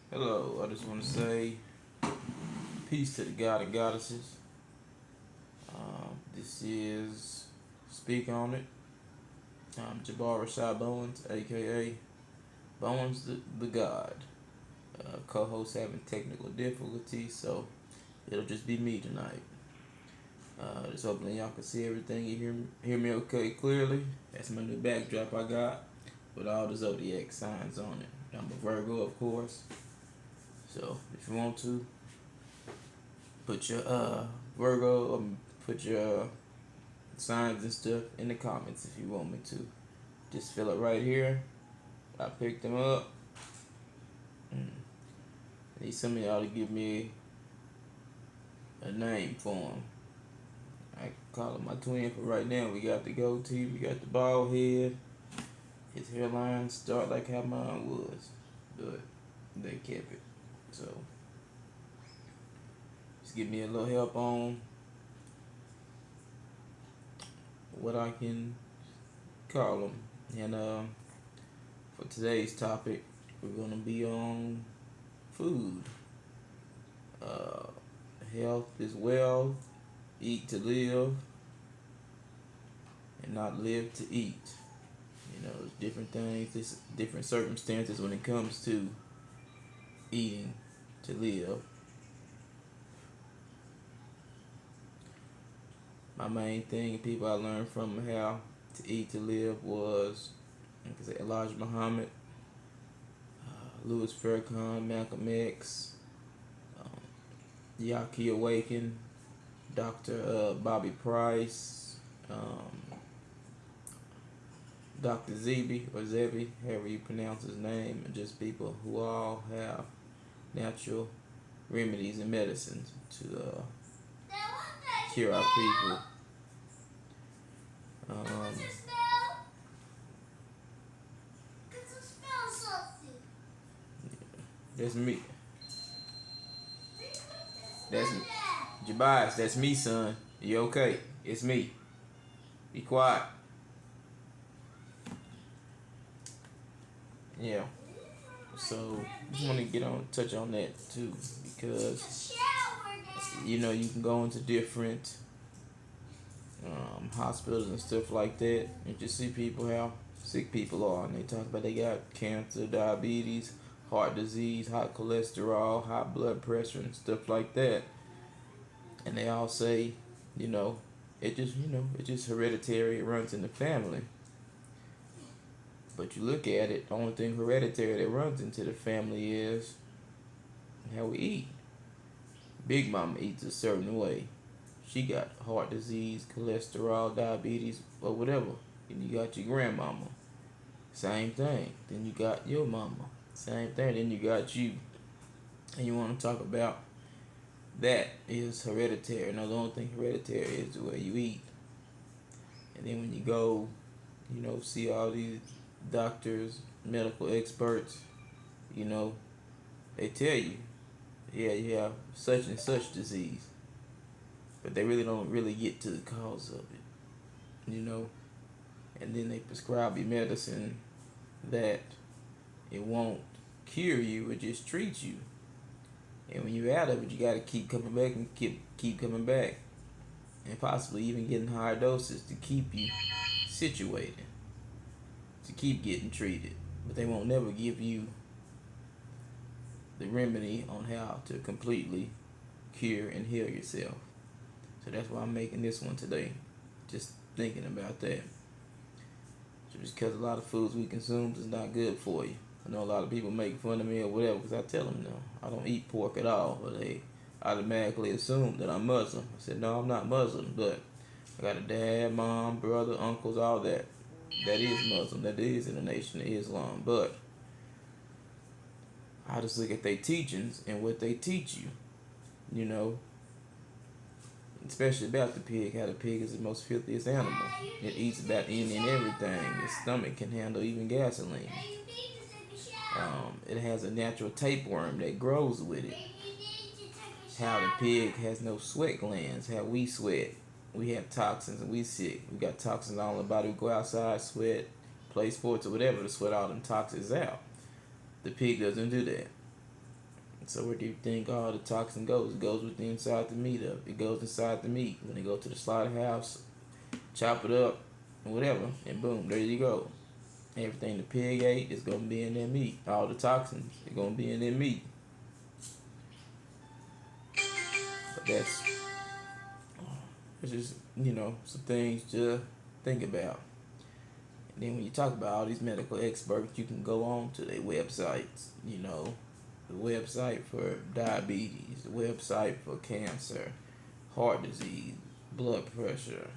Hello, I just want to say peace to the God and goddesses. This is Speak On It. I'm Jabbar Rashad Bowens, aka Bowens the God. Co-host having technical difficulties, so it'll just be me tonight. Just hoping y'all can see everything. You hear me okay clearly. That's my new backdrop I got with all the zodiac signs on it. I'm a Virgo, of course. So if you want to, put your Virgo, put your signs and stuff in the comments if you want me to. Just fill it right here. I picked them up. I need some of y'all to give me a name for him. I call him my twin for right now. We got the goatee, we got the bald head. His hairline start like how mine was, but they kept it. So just give me a little help on what I can call them. And for today's topic, we're gonna be on food. Uh, Health is wealth. Eat to live, and not live to eat. There's different things, there's different circumstances when it comes to eating to live. My main thing, people I learned from how to eat to live was, like I said, Elijah Muhammad, Louis Farrakhan, Malcolm X, um, Yaki Awaken, Dr. Bobby Price, Dr. Zebi or Zebi, however you pronounce his name, and just people who all have natural remedies and medicines to cure our people. That's me. That's me. Jabaz, that's me, son. You okay? It's me. Be quiet. Yeah. So just want to touch on that too, because you can go into different hospitals and stuff like that, and just see people how sick people are, and they talk about they got cancer, diabetes, heart disease, high cholesterol, high blood pressure, and stuff like that, and they all say, you know, it's just hereditary. It runs in the family. But you look at it, the only thing hereditary that runs into the family is how we eat. Big Mama eats a certain way. She got heart disease, cholesterol, diabetes, or whatever. And you got your grandmama. Same thing. Then you got your mama. Same thing. Then you got you. And you want to talk about that is hereditary. Now, the only thing hereditary is the way you eat. And then when you go, see all these doctors, medical experts, you know, they tell you, yeah, you have such and such disease. But they really don't really get to the cause of it. And then they prescribe you medicine that it won't cure you, it just treats you. And when you're out of it, you got to keep coming back and keep coming back, and possibly even getting higher doses to keep you situated, to keep getting treated. But they won't never give you the remedy on how to completely cure and heal yourself. So that's why I'm making this one today. Just thinking about that. So just because a lot of foods we consume is not good for you. I know a lot of people make fun of me or whatever because I tell them no, I don't eat pork at all. But they automatically assume that I'm Muslim. I said no, I'm not Muslim, but I got a dad, mom, brother, uncles, all that. That is Muslim. That is in the Nation of Islam. But I just look at their teachings and what they teach you. You know, especially about the pig, how the pig is the most filthiest animal. It eats about any and everything. Its stomach can handle even gasoline. It has a natural tapeworm that grows with it. How the pig has no sweat glands. How we sweat. We have toxins and we sick. We got toxins all in the body. We go outside, sweat, play sports or whatever to sweat all them toxins out. The pig doesn't do that. So where do you think all the toxin goes? It goes with inside the meat up. It goes inside the meat. When they go to the slaughterhouse, chop it up, whatever, and boom, there you go. Everything the pig ate is gonna be in their meat. All the toxins are gonna be in their meat. But it's just some things to think about. And then when you talk about all these medical experts, you can go on to their websites. The website for diabetes, the website for cancer, heart disease, blood pressure,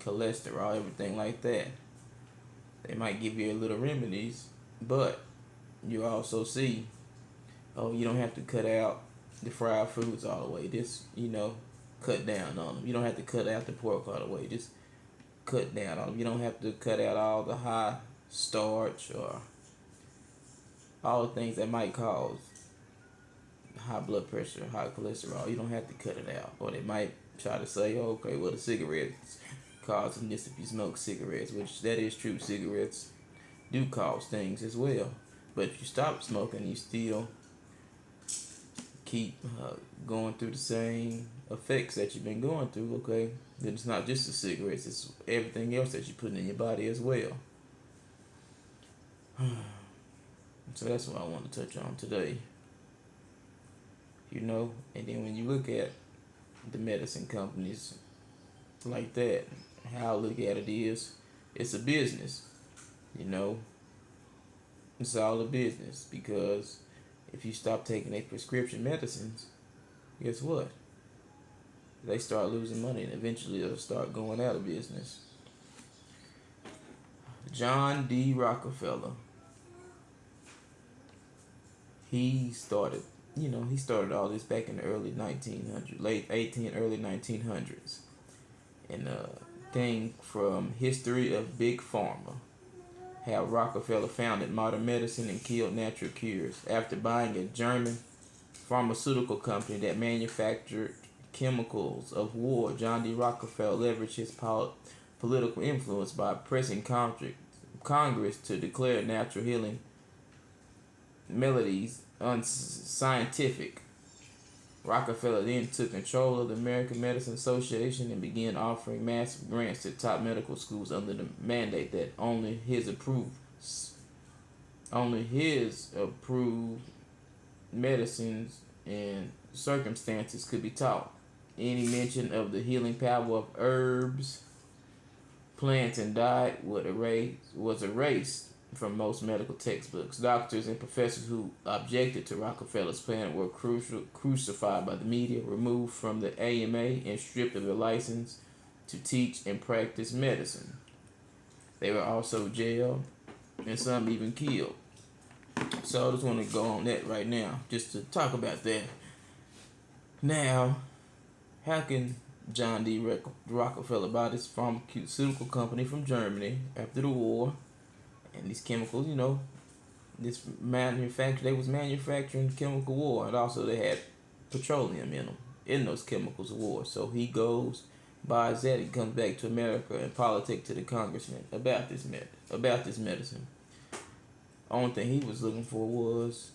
cholesterol, everything like that. They might give you a little remedies, but you also see, oh, you don't have to cut out the fried foods all the way. Just, cut down on them. You don't have to cut out the pork all the way. Just cut down on them. You don't have to cut out all the high starch or all the things that might cause high blood pressure, high cholesterol. You don't have to cut it out. Or they might try to say, oh, okay, well, the cigarettes causing this if you smoke cigarettes, which that is true. Cigarettes do cause things as well. But if you stop smoking, you still keep going through the same effects that you've been going through, okay? Then it's not just the cigarettes, it's everything else that you're putting in your body as well. So that's what I want to touch on today. And then when you look at the medicine companies like that, how I look at it is, it's a business. It's all a business, because if you stop taking their prescription medicines, guess what? They start losing money, and eventually they'll start going out of business. John D. Rockefeller, he started all this back in the early 1900s, early 1900s. And thing from History of Big Pharma, how Rockefeller founded modern medicine and killed natural cures. After buying a German pharmaceutical company that manufactured chemicals of war, John D. Rockefeller leveraged his political influence by pressing Congress to declare natural healing melodies unscientific. Rockefeller then took control of the American Medical Association and began offering massive grants to top medical schools under the mandate that only his approved medicines and circumstances could be taught. Any mention of the healing power of herbs, plants, and diet was erased from most medical textbooks. Doctors and professors who objected to Rockefeller's plan were crucified by the media, removed from the AMA, and stripped of their license to teach and practice medicine. They were also jailed, and some even killed. So I just want to go on that right now, just to talk about that. Now, how can John D. Rockefeller buy this pharmaceutical company from Germany after the war? And these chemicals, they was manufacturing chemical war, and also they had petroleum in those chemicals of war. So he goes, buys that, and comes back to America and politic to the congressman about this medicine. Only thing he was looking for was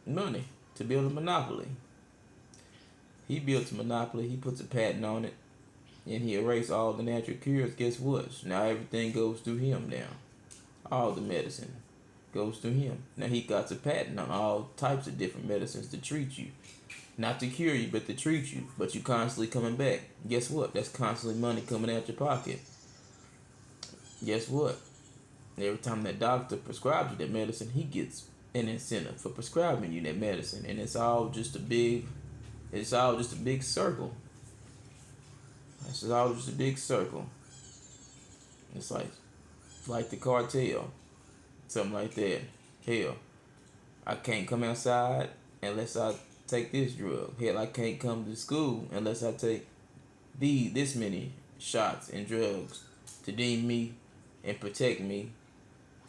money to build a monopoly. He built a monopoly. He puts a patent on it, and he erased all the natural cures. Guess what? Now everything goes through him now. All the medicine goes through him. Now he got a patent on all types of different medicines to treat you. Not to cure you, but to treat you. But you constantly coming back. Guess what? That's constantly money coming out your pocket. Guess what? Every time that doctor prescribes you that medicine, he gets an incentive for prescribing you that medicine. And it's all just a big circle. This is all just a big circle. It's like the cartel. Something like that. Hell, I can't come outside unless I take this drug. Hell, I can't come to school unless I take this many shots and drugs to deem me and protect me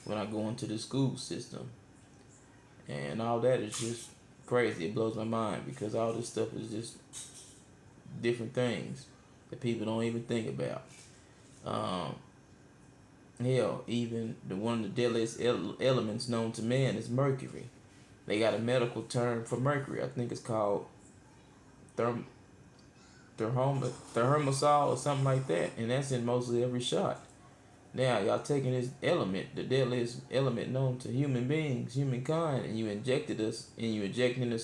when I go into the school system. And all that is just crazy. It blows my mind, because all this stuff is just different things that people don't even think about. Hell, even one of the deadliest elements known to man is mercury. They got a medical term for mercury. I think it's called therm, thermosol or something like that, and that's in mostly every shot. Now, y'all taking this element, the deadliest element known to human beings, humankind, and you injecting us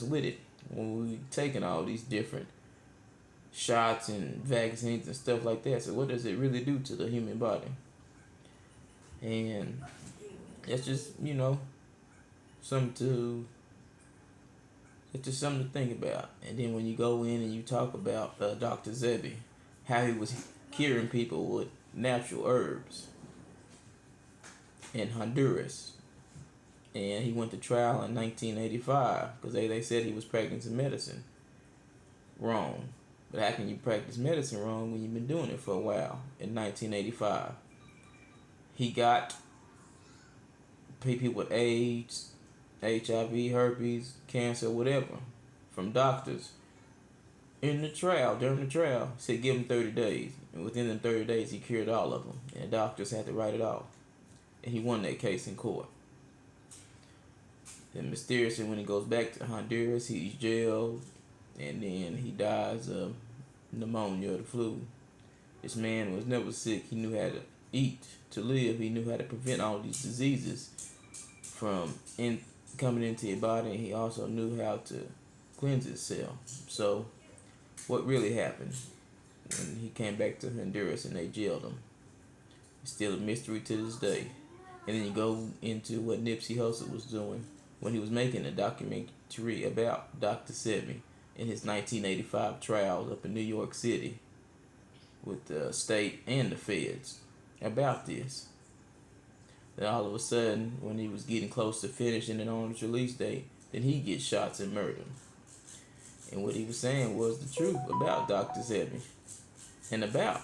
with it when we taking all these different shots and vaccines and stuff like that. So what does it really do to the human body? And it's just, something to it's just something to think about. And then when you go in and you talk about Dr. Sebi, how he was curing people with natural herbs in Honduras. And he went to trial in 1985 because they said he was practicing medicine wrong. But how can you practice medicine wrong when you've been doing it for a while? In 1985, he got people with AIDS, HIV, herpes, cancer, whatever, from doctors during the trial, said give him 30 days. And within the 30 days, he cured all of them. And the doctors had to write it off. And he won that case in court. Then mysteriously, when he goes back to Honduras, he's jailed. And then he dies of pneumonia or the flu. This man was never sick. He knew how to eat to live. He knew how to prevent all these diseases from coming into your body. And he also knew how to cleanse himself. So what really happened when he came back to Honduras and they jailed him? It's still a mystery to this day. And then you go into what Nipsey Hussle was doing when he was making a documentary about Dr. Sebi in his 1985 trials up in New York City with the state and the feds about this. Then all of a sudden, when he was getting close to finishing it on his release date, then he gets shots and murdered. And what he was saying was the truth about Dr. Sebi and about,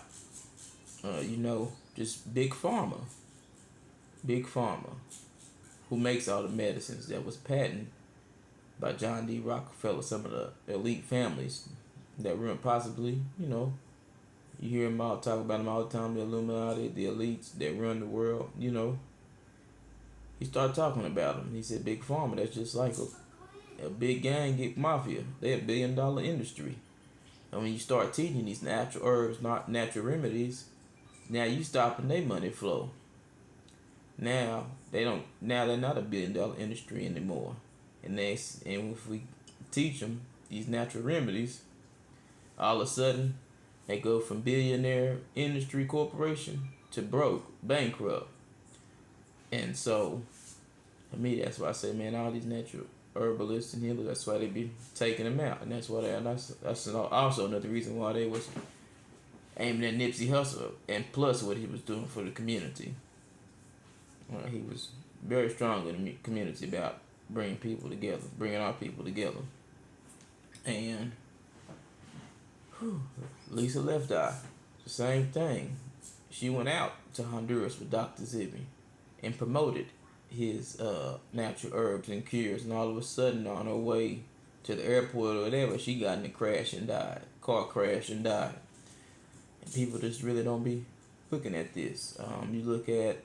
just Big Pharma. Big Pharma, who makes all the medicines that was patented by John D. Rockefeller, some of the elite families that run possibly, you hear them all talk about them all the time, the Illuminati, the elites that run the world, He started talking about them. He said, Big Pharma, that's just like a big gang mafia. They're $1 billion industry. And when you start teaching these natural herbs, not natural remedies, now you stopping their money flow. Now they're not a $1 billion industry anymore. And if we teach them these natural remedies, all of a sudden they go from billionaire industry corporation to broke, bankrupt. And so, for me, that's why I say, man, all these natural herbalists and healers, that's why they be taking them out. And that's why that's also another reason why they was aiming at Nipsey Hussle, and plus what he was doing for the community. He was very strong in the community about bringing our people together. And Lisa Left Eye, the same thing. She went out to Honduras with Dr. Sebi and promoted his natural herbs and cures. And all of a sudden, on her way to the airport or whatever, she got in a car crash and died. And people just really don't be looking at this. You look at,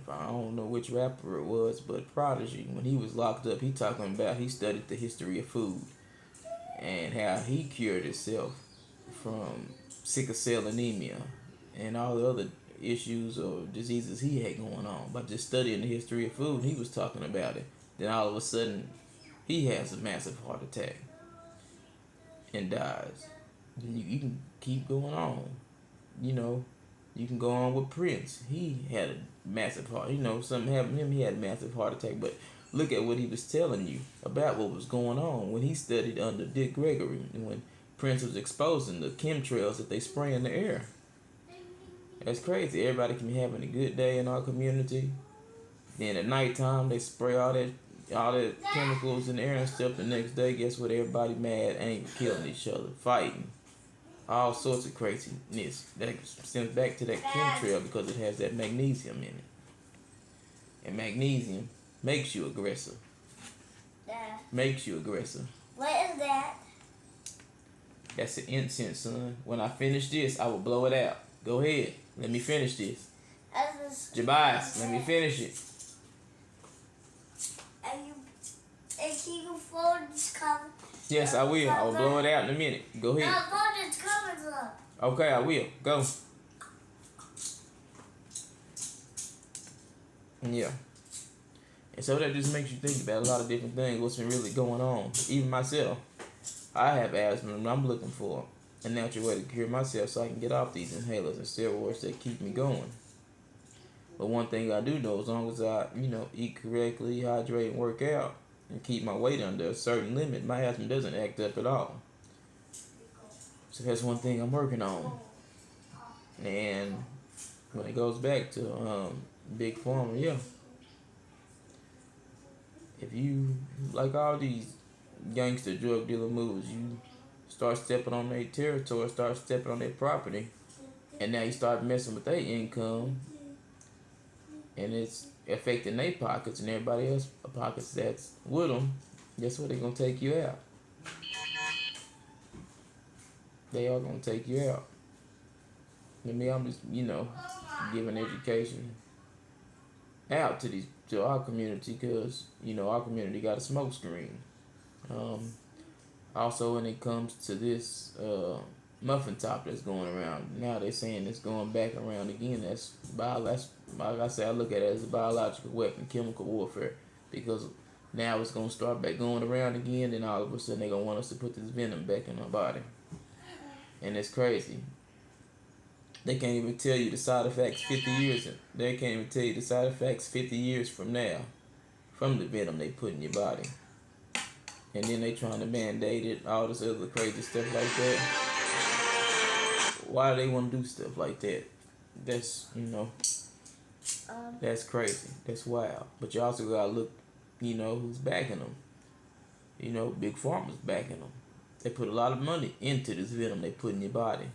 I don't know which rapper it was, but Prodigy, when he was locked up, he studied the history of food and how he cured himself from sickle cell anemia and all the other issues or diseases he had going on by just studying the history of food. He was talking about it. Then all of a sudden, he has a massive heart attack and dies. Then you can keep going on. You can go on with Prince. He had a massive heart. Something happened to him. He had a massive heart attack. But look at what he was telling you about what was going on when he studied under Dick Gregory and when Prince was exposing the chemtrails that they spray in the air. That's crazy. Everybody can be having a good day in our community. Then at nighttime, they spray all that chemicals in the air and stuff. The next day, guess what? Everybody mad, angry, killing each other, fighting. All sorts of craziness that stems back to that chemtrail because it has that magnesium in it. And magnesium makes you aggressive. Makes you aggressive. What is that? That's an incense, son. When I finish this, I will blow it out. Go ahead. Let me finish this. That's Jabaz, let me finish it. And keep your phone cover. Yes, I will. I will blow it out in a minute. Go ahead. Now phone is covered up. Okay, I will. Go. Yeah. And so that just makes you think about a lot of different things, what's been really going on. Even myself, I have asthma and I'm looking for a natural way to cure myself so I can get off these inhalers and steroids that keep me going. But one thing I do know, as long as I, eat correctly, hydrate, and work out, and keep my weight under a certain limit, my asthma doesn't act up at all. So that's one thing I'm working on. And when it goes back to Big Pharma, yeah. If you, like all these gangster drug dealer moves, you start stepping on their territory, start stepping on their property, and now you start messing with their income, and it's affecting their pockets and everybody else's pockets that's with them, guess what? They're going to take you out. They are going to take you out. And me, I'm just, giving education out to our community because, our community got a smoke screen. Also, when it comes to this muffin top that's going around, now they're saying it's going back around again. That's like I say, I look at it as a biological weapon, chemical warfare, because now it's going to start back going around again, and all of a sudden they're going to want us to put this venom back in our body. And it's crazy. They can't even tell you the side effects 50 years. They can't even tell you the side effects 50 years from now, from the venom they put in your body. And then they trying to mandate it, all this other crazy stuff like that. Why do they want to do stuff like that? That's, that's crazy. That's wild. But you also got to look, who's backing them. Big Pharma's backing them. They put a lot of money into this venom they put in your body.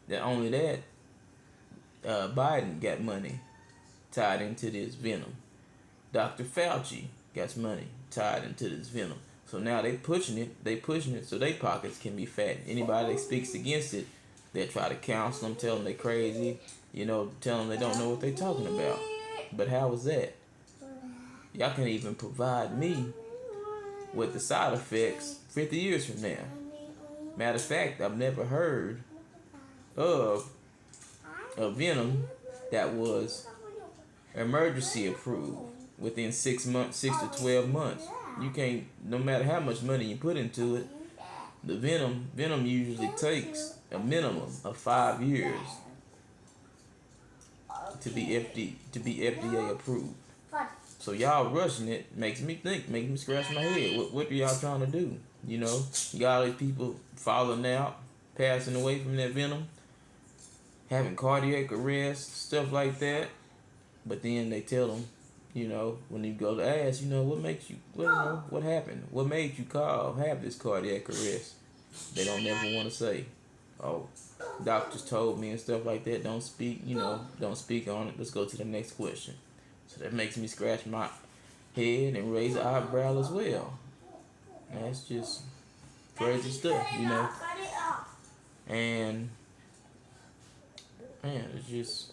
Not only that, Biden got money tied into this venom. Dr. Fauci got money tied into this venom. So now they pushing it so their pockets can be fat. Anybody that speaks against it, they try to counsel them, tell them they're crazy, tell them they don't know what they're talking about. But how is that? Y'all can't even provide me with the side effects 50 years from now. Matter of fact, I've never heard of a venom that was emergency approved within 6 to 12 months. You can't, no matter how much money you put into it, the venom usually takes a minimum of 5 years to be FDA approved. So y'all rushing it makes me scratch my head. What are y'all trying to do? You got all these people falling out, passing away from that venom, having cardiac arrest, stuff like that. But then they tell them, when you go to ask, what makes you, what happened? What made you have this cardiac arrest? They don't never want to say, oh, doctors told me and stuff like that. Don't speak, don't speak on it. Let's go to the next question. So that makes me scratch my head and raise an eyebrow as well. And that's just crazy stuff, And man, it's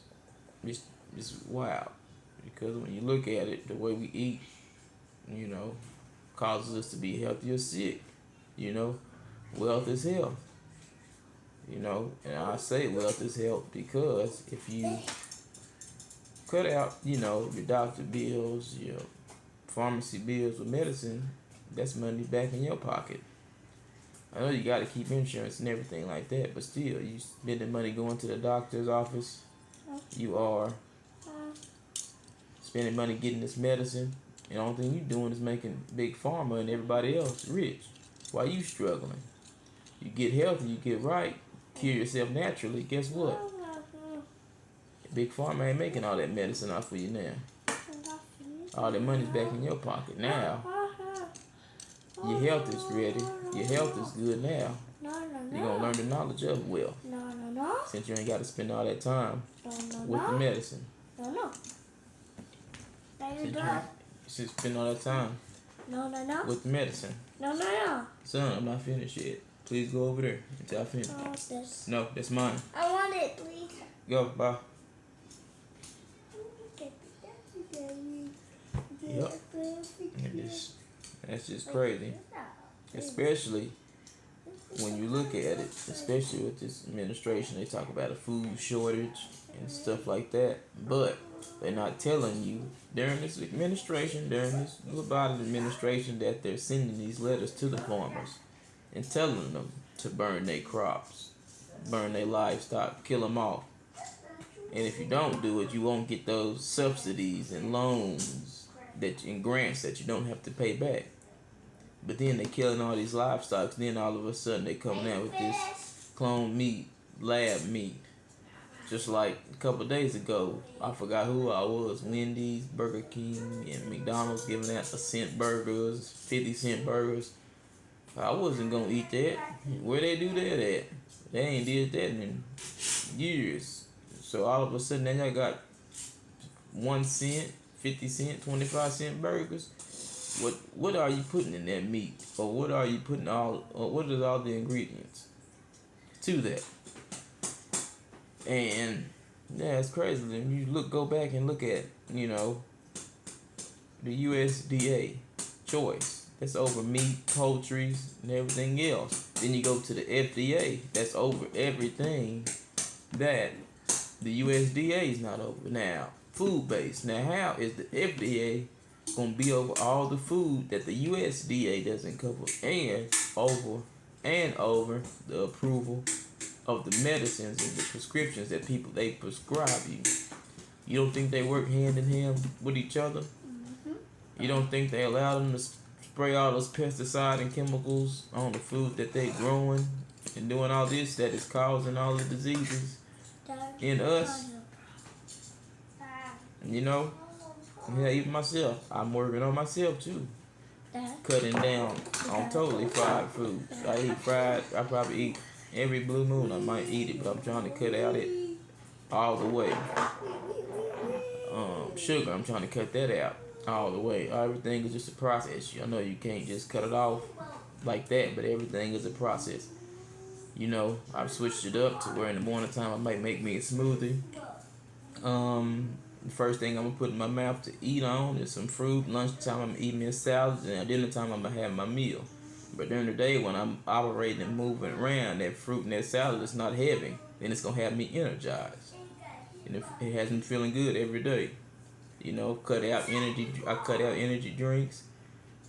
wild. Because when you look at it, the way we eat, causes us to be healthy or sick. Wealth is health. And I say wealth is health because if you cut out, your doctor bills, your pharmacy bills with medicine, that's money back in your pocket. I know you got to keep insurance and everything like that, but still, you spending money going to the doctor's office. You are spending money getting this medicine. And the only thing you doing is making Big Pharma and everybody else rich. Why you struggling? You get healthy, you get right, cure yourself naturally. Guess what? Big Pharma ain't making all that medicine off of you now. All that money's back in your pocket now. Your health is ready. Your health is good now. You're going to learn the knowledge of wealth. Since you ain't got to spend all that time with the medicine. Since you spend all that time with the medicine. Son, I'm not finished yet. Please go over there until I finish. This. No, that's mine. I want it, please. Go, bye. Okay. That's just crazy. Especially when you look at it, especially with this administration, they talk about a food shortage and stuff like that. But they're not telling you during this administration, during this Biden administration, that they're sending these letters to the farmers and telling them to burn their crops, burn their livestock, kill them off. And if you don't do it, you won't get those subsidies and loans and grants that you don't have to pay back. But then they killing all these livestock. Then all of a sudden they coming out with this clone meat, lab meat. Just like a couple of days ago, I forgot who I was. Wendy's, Burger King, and McDonald's giving out $1-cent burgers, 50-cent burgers. I wasn't gonna eat that. Where they do that at? They ain't did that in years. So all of a sudden now I got 1 cent, 50-cent, 25-cent burgers. What are you putting in that meat? Or what are you putting what is all the ingredients to that? And yeah, it's crazy. When you go back and look at, the USDA choice. That's over meat, poultry, and everything else. Then you go to the FDA. That's over everything that the USDA is not over. Now, food based. Now, how is the FDA gonna be over all the food that the USDA doesn't cover, and over the approval of the medicines and the prescriptions that they prescribe you? You don't think they work hand in hand with each other? Mm-hmm. You don't think they allow them to spray all those pesticide and chemicals on the food that they growing and doing all this that is causing all the diseases in us? Yeah, even myself. I'm working on myself too. Cutting down on totally fried foods. I eat fried. I probably eat every blue moon. I might eat it, but I'm trying to cut out it all the way. Sugar, I'm trying to cut that out all the way. Everything is just a process. I know you can't just cut it off like that, but everything is a process. I've switched it up to where in the morning time I might make me a smoothie. The first thing I'm gonna put in my mouth to eat on is some fruit. Lunchtime I'm eating me a salad, and at dinner time I'm gonna have my meal. But during the day when I'm operating and moving around, that fruit and that salad is not heavy, then it's gonna have me energized, and it has me feeling good every day. Cut out energy. I cut out energy drinks.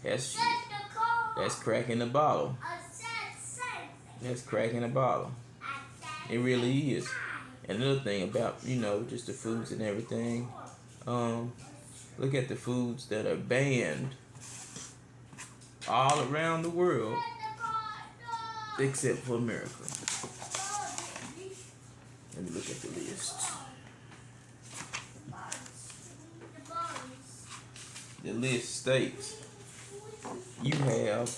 That's cracking the bottle. That's cracking the bottle. It really is. Another thing about, just the foods and everything, look at the foods that are banned all around the world except for America. Let me look at the list. The list states you have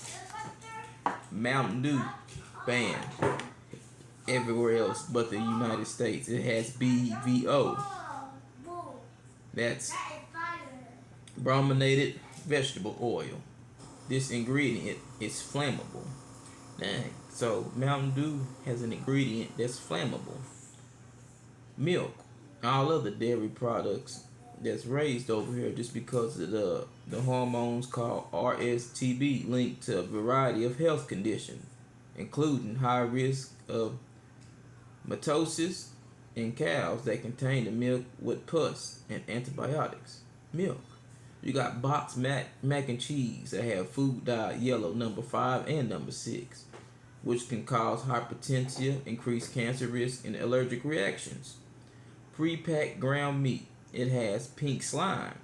Mountain Dew banned everywhere else but the United States. It has BVO. That's brominated vegetable oil. This ingredient is flammable. Dang. So Mountain Dew has an ingredient that's flammable. Milk, all other dairy products that's raised over here just because of the hormones called RSTB linked to a variety of health conditions, including high risk of mitosis in cows that contain the milk with pus and antibiotics. Milk. You got boxed mac and cheese that have food dye yellow number 5 and number 6, which can cause hypertension, increased cancer risk, and allergic reactions. Pre-packed ground meat. It has pink slime.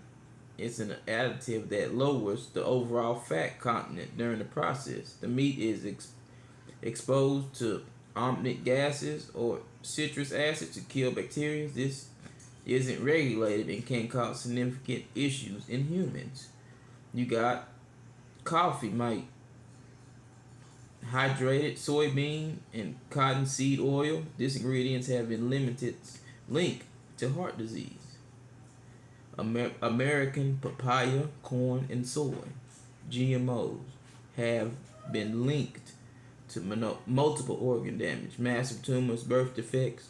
It's an additive that lowers the overall fat content during the process. The meat is exposed to omnic gases or citrus acid to kill bacteria. This isn't regulated and can cause significant issues in humans. You got coffee, hydrated soybean and cottonseed oil. These ingredients have been limited link to heart disease. American papaya, corn, and soy. GMOs have been linked to multiple organ damage, massive tumors, birth defects.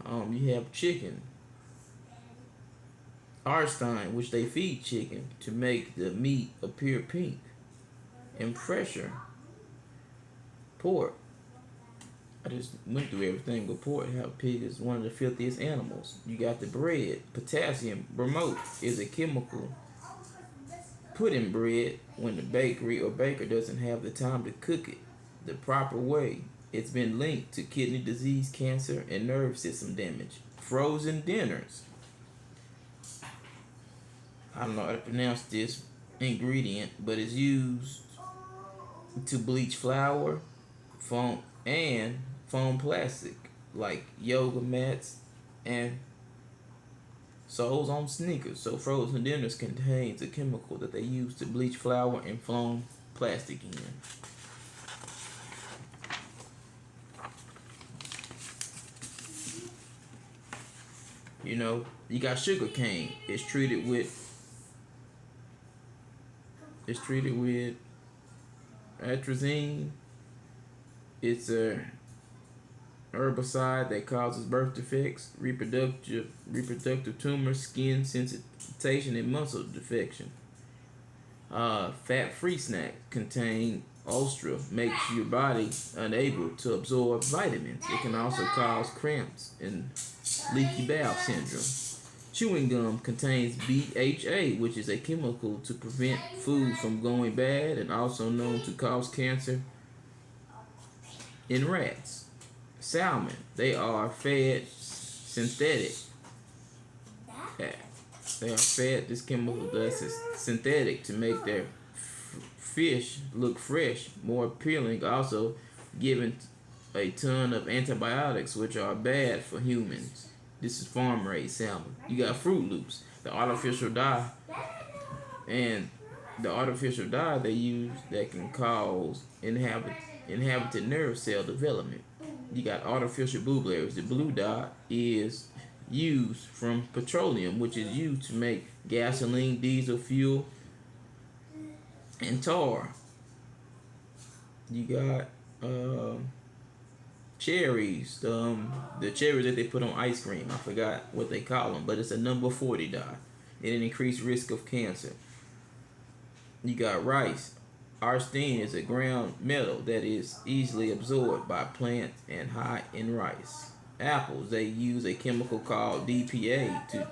You have chicken. Arstein, which they feed chicken to make the meat appear pink and fresher. Pork. I just went through everything, but pork, how pig is one of the filthiest animals. You got the bread. Potassium bromote is a chemical put in bread when the bakery or baker doesn't have the time to cook it the proper way. It's been linked to kidney disease, cancer, and nerve system damage. Frozen dinners. I don't know how to pronounce this ingredient, but it's used to bleach flour, foam, and foam plastic like yoga mats and soles on sneakers. So frozen dinners contains a chemical that they use to bleach flour and foam plastic in. You know, you got sugar cane. It's treated with atrazine. It's a herbicide that causes birth defects, reproductive tumors, skin sensitization, and muscle defection. Fat-free snack contain ultra, makes your body unable to absorb vitamins. It can also cause cramps and leaky bowel syndrome. Chewing gum contains BHA, which is a chemical to prevent food from going bad and also known to cause cancer in rats. Salmon, they are fed synthetic. They are fed this chemical thus is synthetic to make their fish look fresh, more appealing, also given a ton of antibiotics which are bad for humans. This is farm raised salmon. You got Fruit Loops, the artificial dye, and the artificial dye they use that can cause inhabited nerve cell development. You got artificial blueberries. The blue dye is used from petroleum, which is used to make gasoline, diesel fuel, and tar. You got cherries, the cherries that they put on ice cream. I forgot what they call them, but it's a number 40 dye. It increased risk of cancer. You got rice. Arsine is a ground metal that is easily absorbed by plants and high in rice. Apples, they use a chemical called DPA to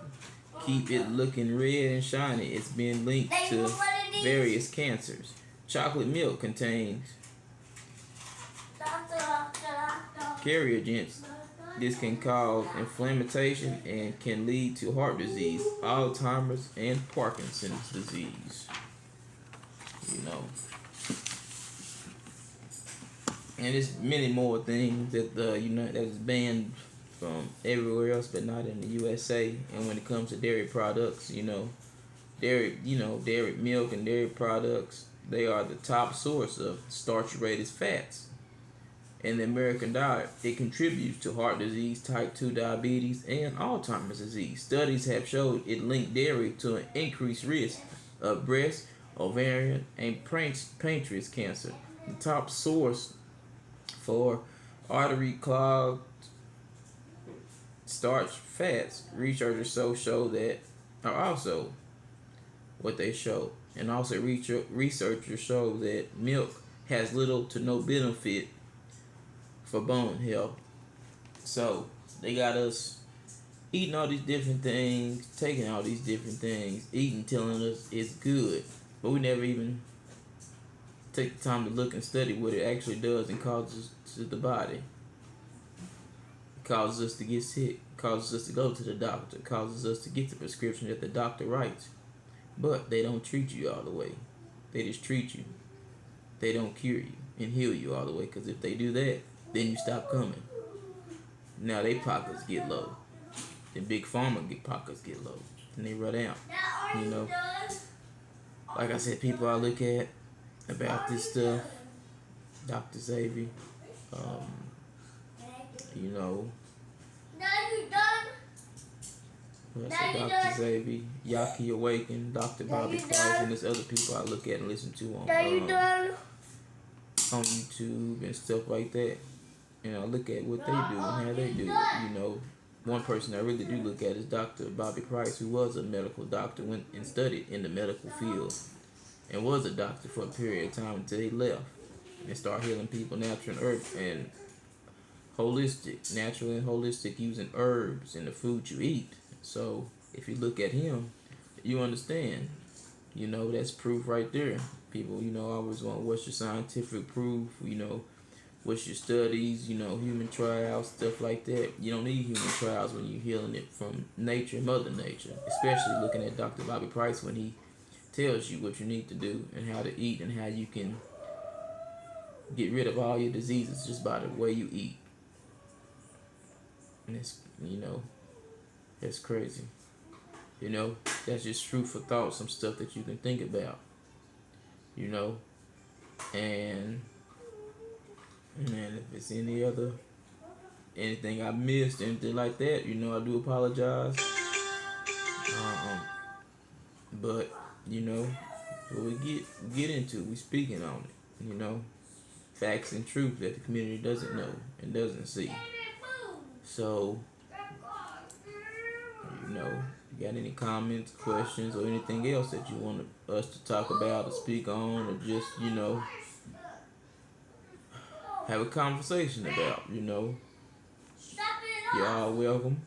keep it looking red and shiny. It's been linked to various cancers. Chocolate milk contains carcinogens. This can cause inflammation and can lead to heart disease, Alzheimer's, and Parkinson's disease. You know. And there's many more things that that is banned from everywhere else, but not in the USA. And when it comes to dairy products, dairy milk and dairy products, they are the top source of starch-rated fats in the American diet. It contributes to heart disease, type 2 diabetes, and Alzheimer's disease. Studies have showed it linked dairy to an increased risk of breast, ovarian, and pancreas cancer. The top source for artery clogged starch fats, researchers show that are also what they show. And also researchers show that milk has little to no benefit for bone health. So they got us eating all these different things, taking all these different things, eating, telling us it's good, but we never even take the time to look and study what it actually does and causes to the body. It causes us to get sick, causes us to go to the doctor, causes us to get the prescription that the doctor writes. But they don't treat you all the way. They just treat you. They don't cure you and heal you all the way, because if they do that, then you stop coming. Now they pockets get low. The big pharma pockets get low. And they run out. Like I said, people I look at about this stuff, Dr. Xavier, Dr. Xavier, Yaki Awaken, Dr. Bobby Clark, and there's other people I look at and listen to on YouTube and stuff like that. And I look at what they do and how they do it. one person I really do look at is Dr. Bobby Price, who was a medical doctor, went and studied in the medical field, and was a doctor for a period of time until he left and started healing people natural and herb and holistic, natural and holistic, using herbs in the food you eat. So if you look at him, you understand. You know, that's proof right there. People, always want, what's your scientific proof? What's your studies? Human trials, stuff like that. You don't need human trials when you're healing it from nature, Mother Nature. Especially looking at Dr. Bobby Price when he tells you what you need to do and how to eat and how you can get rid of all your diseases just by the way you eat. And that's crazy. That's just food for thought, some stuff that you can think about. And if it's anything I missed, anything like that, I do apologize. But what we get into, we speaking on it. Facts and truth that the community doesn't know and doesn't see. So, you got any comments, questions, or anything else that you want us to talk about or speak on, or just, have a conversation about, you're all welcome.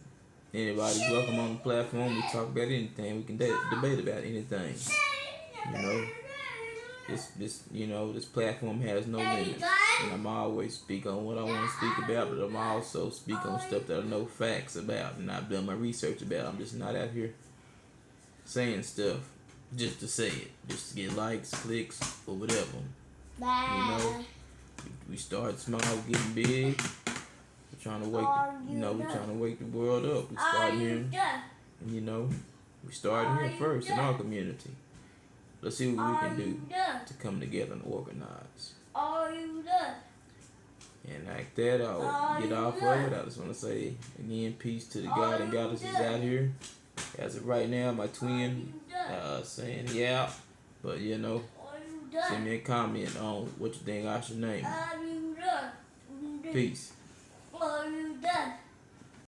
Anybody's welcome on the platform. We talk about anything. We can debate about anything. This platform has no limits. And I'm always speak on what I want to speak about, but I'm also speak on stuff that I know facts about and I've done my research about. I'm just not out here saying stuff just to say it, just to get likes, clicks, or whatever. We start small, getting big. We're trying to wake the world up. We start here, we start here first in our community. Let's see what we can do to come together and organize. And like that, I'll get off of it. I just want to say again, peace to the God and goddesses out here. As of right now, my twin saying he out, but send me a comment on what you think I should name him. Peace.